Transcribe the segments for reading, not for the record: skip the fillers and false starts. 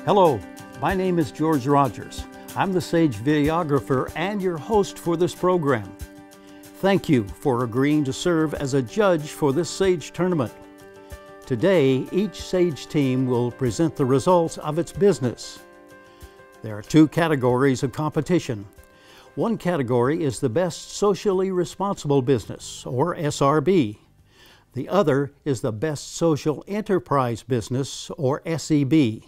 Hello, my name is George Rogers. I'm the Sage videographer and your host for this program. Thank you for agreeing to serve as a judge for this Sage tournament. Today, each Sage team will present the results of its business. There are two categories of competition. One category is the Best Socially Responsible Business, or SRB. The other is the Best Social Enterprise Business, or SEB.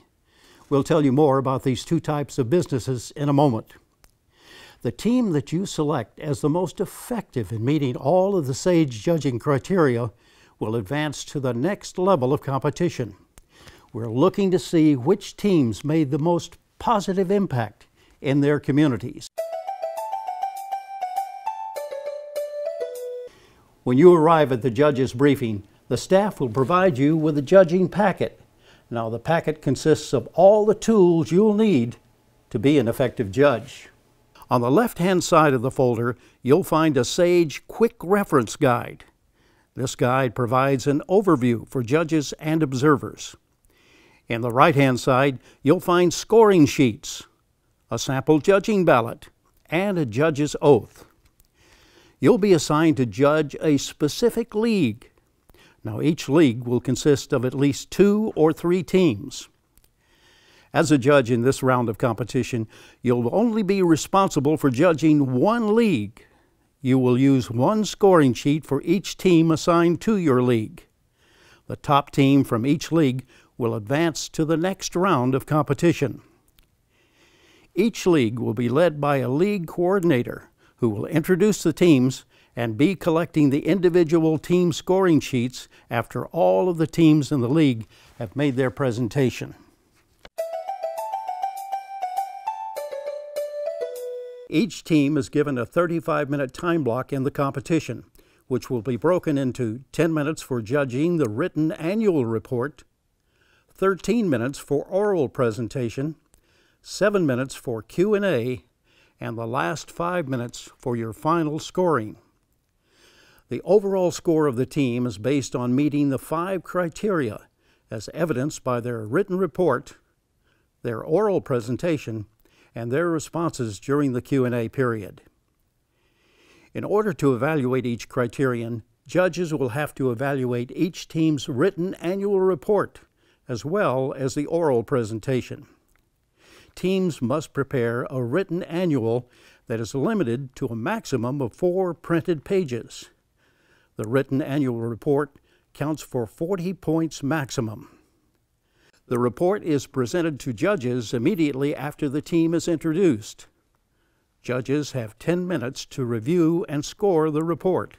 We'll tell you more about these two types of businesses in a moment. The team that you select as the most effective in meeting all of the SAGE judging criteria will advance to the next level of competition. We're looking to see which teams made the most positive impact in their communities. When you arrive at the judge's briefing, the staff will provide you with a judging packet. Now, the packet consists of all the tools you'll need to be an effective judge. On the left-hand side of the folder, you'll find a SAGE Quick Reference Guide. This guide provides an overview for judges and observers. In the right-hand side, you'll find scoring sheets, a sample judging ballot, and a judge's oath. You'll be assigned to judge a specific league. Now, each league will consist of at least 2 or 3 teams. As a judge in this round of competition, you'll only be responsible for judging one league. You will use one scoring sheet for each team assigned to your league. The top team from each league will advance to the next round of competition. Each league will be led by a league coordinator who will introduce the teams and be collecting the individual team scoring sheets after all of the teams in the league have made their presentation. Each team is given a 35-minute time block in the competition, which will be broken into 10 minutes for judging the written annual report, 13 minutes for oral presentation, 7 minutes for Q&A, and the last 5 minutes for your final scoring. The overall score of the team is based on meeting the 5 criteria as evidenced by their written report, their oral presentation, and their responses during the Q&A period. In order to evaluate each criterion, judges will have to evaluate each team's written annual report as well as the oral presentation. Teams must prepare a written annual that is limited to a maximum of 4 printed pages. The written annual report counts for 40 points maximum. The report is presented to judges immediately after the team is introduced. Judges have 10 minutes to review and score the report.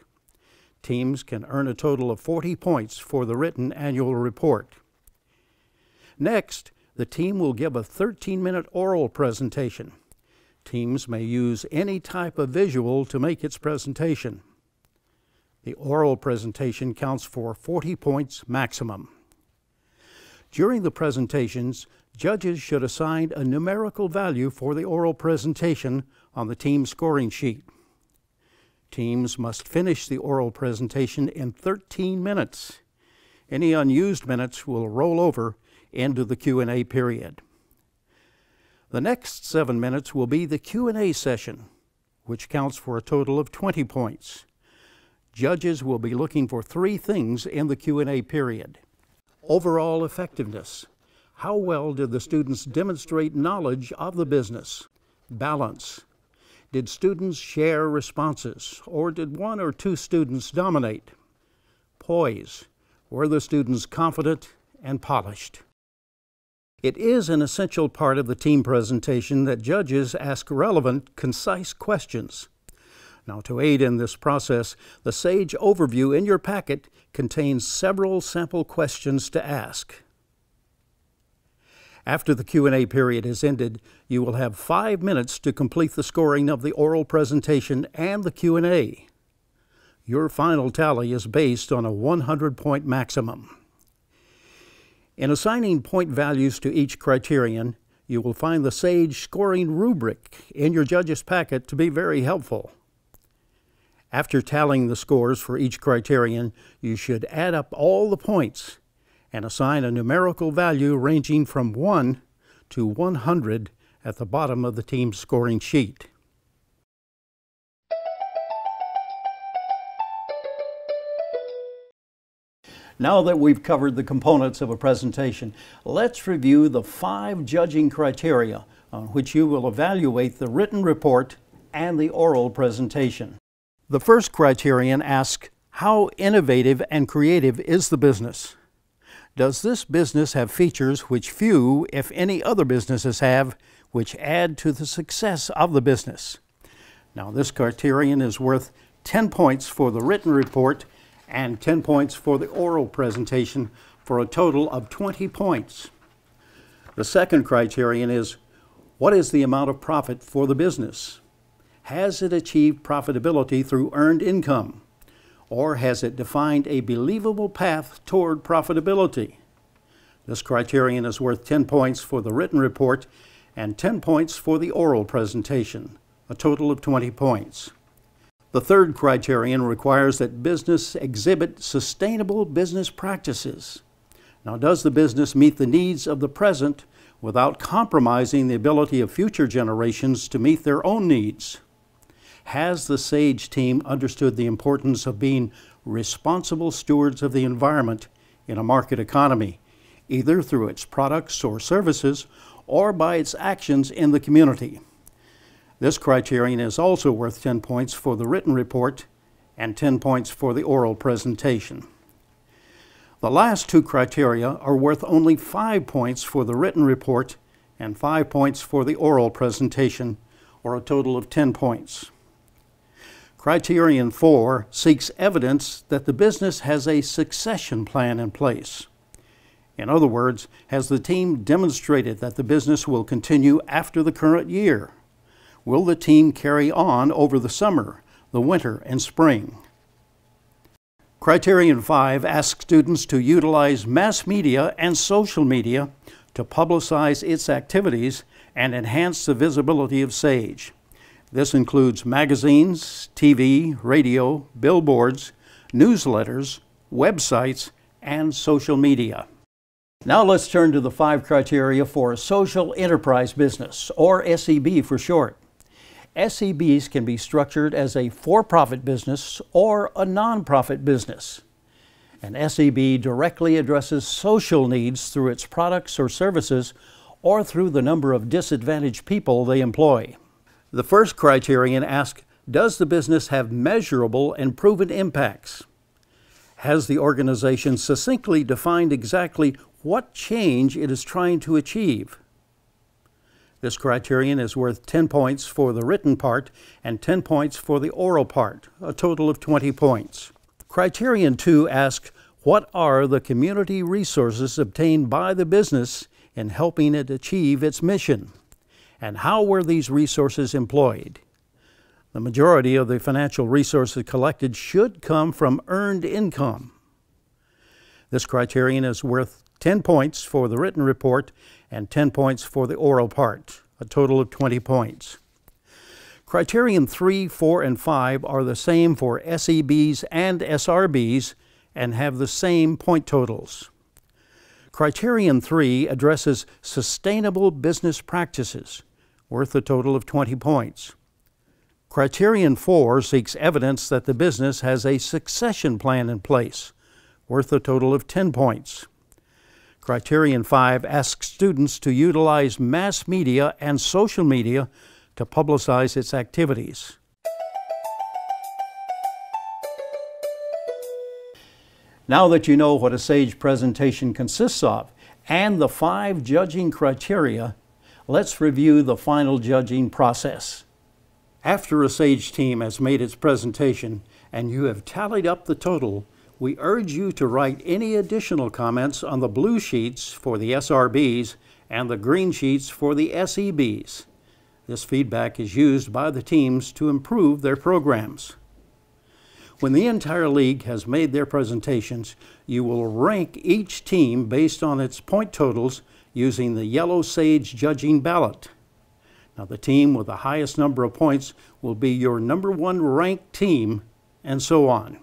Teams can earn a total of 40 points for the written annual report. Next, the team will give a 13-minute oral presentation. Teams may use any type of visual to make its presentation. The oral presentation counts for 40 points maximum. During the presentations, judges should assign a numerical value for the oral presentation on the team scoring sheet. Teams must finish the oral presentation in 13 minutes. Any unused minutes will roll over into the Q&A period. The next 7 minutes will be the Q&A session, which counts for a total of 20 points. Judges will be looking for 3 things in the Q&A period. Overall effectiveness. How well did the students demonstrate knowledge of the business? Balance. Did students share responses, or did 1 or 2 students dominate? Poise. Were the students confident and polished? It is an essential part of the team presentation that judges ask relevant, concise questions. Now, to aid in this process, the SAGE overview in your packet contains several sample questions to ask. After the Q&A period is ended, you will have 5 minutes to complete the scoring of the oral presentation and the Q&A. Your final tally is based on a 100-point maximum. In assigning point values to each criterion, you will find the SAGE scoring rubric in your judge's packet to be very helpful. After tallying the scores for each criterion, you should add up all the points and assign a numerical value ranging from 1 to 100 at the bottom of the team's scoring sheet. Now that we've covered the components of a presentation, let's review the 5 judging criteria on which you will evaluate the written report and the oral presentation. The first criterion asks, how innovative and creative is the business? Does this business have features which few, if any, other businesses have, which add to the success of the business? Now, this criterion is worth 10 points for the written report and 10 points for the oral presentation, for a total of 20 points. The second criterion is, what is the amount of profit for the business? Has it achieved profitability through earned income? Or has it defined a believable path toward profitability? This criterion is worth 10 points for the written report and 10 points for the oral presentation, a total of 20 points. The third criterion requires that business exhibit sustainable business practices. Now, does the business meet the needs of the present without compromising the ability of future generations to meet their own needs? Has the SAGE team understood the importance of being responsible stewards of the environment in a market economy, either through its products or services or by its actions in the community? This criterion is also worth 10 points for the written report and 10 points for the oral presentation. The last 2 criteria are worth only 5 points for the written report and 5 points for the oral presentation, or a total of 10 points. Criterion 4 seeks evidence that the business has a succession plan in place. In other words, has the team demonstrated that the business will continue after the current year? Will the team carry on over the summer, the winter, and spring? Criterion 5 asks students to utilize mass media and social media to publicize its activities and enhance the visibility of SAGE. This includes magazines, TV, radio, billboards, newsletters, websites, and social media. Now let's turn to the 5 criteria for a social enterprise business, or SEB for short. SEBs can be structured as a for-profit business or a non-profit business. An SEB directly addresses social needs through its products or services or through the number of disadvantaged people they employ. The first criterion asks, does the business have measurable and proven impacts? Has the organization succinctly defined exactly what change it is trying to achieve? This criterion is worth 10 points for the written part and 10 points for the oral part, a total of 20 points. Criterion 2 asks, what are the community resources obtained by the business in helping it achieve its mission? And how were these resources employed? The majority of the financial resources collected should come from earned income. This criterion is worth 10 points for the written report and 10 points for the oral part, a total of 20 points. Criterion 3, 4, and 5 are the same for SEBs and SRBs and have the same point totals. Criterion 3 addresses sustainable business practices, worth a total of 20 points. Criterion 4 seeks evidence that the business has a succession plan in place, worth a total of 10 points. Criterion 5 asks students to utilize mass media and social media to publicize its activities. Now that you know what a SAGE presentation consists of and the 5 judging criteria, let's review the final judging process. After a SAGE team has made its presentation and you have tallied up the total, we urge you to write any additional comments on the blue sheets for the SRBs and the green sheets for the SEBs. This feedback is used by the teams to improve their programs. When the entire league has made their presentations, you will rank each team based on its point totals using the yellow SAGE judging ballot. Now, the team with the highest number of points will be your number 1 ranked team, and so on.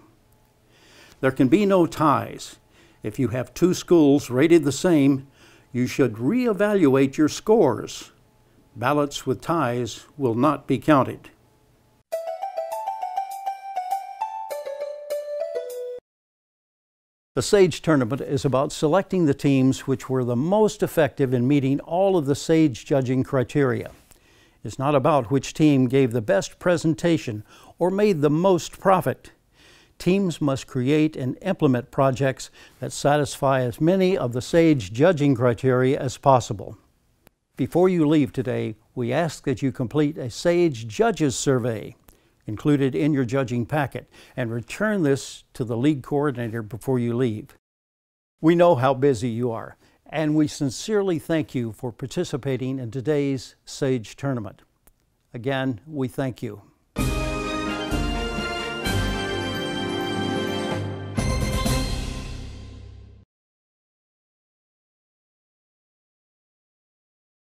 There can be no ties. If you have 2 schools rated the same, You should reevaluate your scores. Ballots with ties will not be counted. The SAGE tournament is about selecting the teams which were the most effective in meeting all of the SAGE judging criteria. It's not about which team gave the best presentation or made the most profit. Teams must create and implement projects that satisfy as many of the SAGE judging criteria as possible. Before you leave today, we ask that you complete a SAGE Judges Survey included in your judging packet and return this to the league coordinator before you leave. We know how busy you are, and we sincerely thank you for participating in today's SAGE tournament. Again, we thank you.